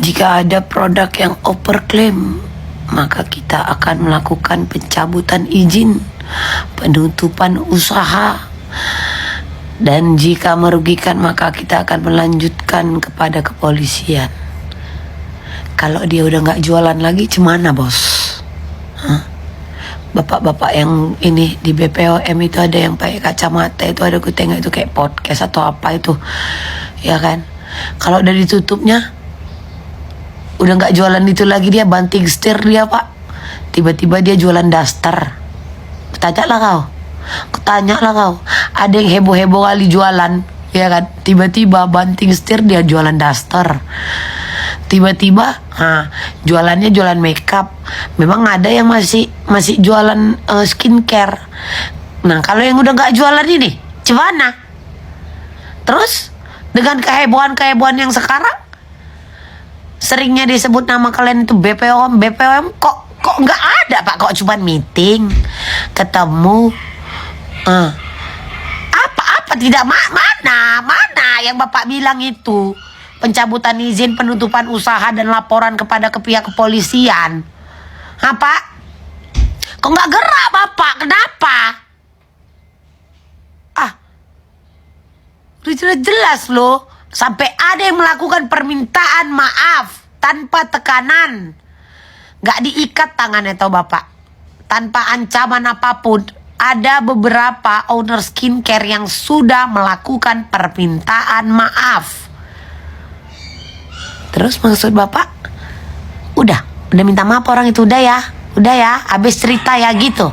Jika ada produk yang overclaim, maka kita akan melakukan pencabutan izin, penutupan usaha, dan jika merugikan maka kita akan melanjutkan kepada kepolisian. Kalau dia udah nggak jualan lagi, cemana bos? Bapak-bapak yang ini di BPOM itu ada yang pakai kacamata itu, ada aku tengok itu kayak podcast atau apa itu, ya kan? Kalau udah ditutupnya, udah nggak jualan itu lagi, dia banting setir dia pak. Tiba-tiba dia jualan daster. Tanyalah kau, ada yang heboh-heboh kali jualan, ya kan? Tiba-tiba banting setir dia jualan daster. Tiba-tiba, jualannya jualan makeup. Memang ada yang masih jualan skincare. Nah kalau yang udah nggak jualan ini, gimana? Terus dengan kehebohan yang sekarang, seringnya disebut nama kalian itu BPOM, kok nggak ada pak? Kok cuma meeting, ketemu, apa tidak mana yang bapak bilang itu pencabutan izin, penutupan usaha dan laporan kepada pihak kepolisian. Apa? Kok nggak gerak bapak? Kenapa? Udah jelas loh, sampai ada yang melakukan permintaan maaf tanpa tekanan, nggak diikat tangannya tau bapak, tanpa ancaman apapun. Ada beberapa owner skincare yang sudah melakukan permintaan maaf. Terus maksud bapak, udah minta maaf orang itu, udah ya, habis cerita ya gitu.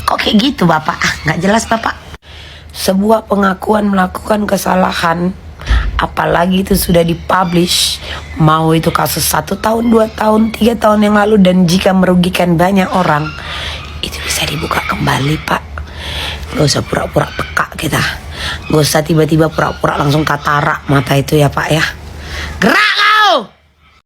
Kok kayak gitu bapak? Nggak jelas bapak. Sebuah pengakuan melakukan kesalahan, apalagi itu sudah dipublish, mau itu kasus 1 tahun, 2 tahun, 3 tahun yang lalu, dan jika merugikan banyak orang, itu bisa dibuka kembali pak. Gak usah pura-pura peka kita, gak usah tiba-tiba pura-pura langsung katarak mata itu ya pak ya. Gerak!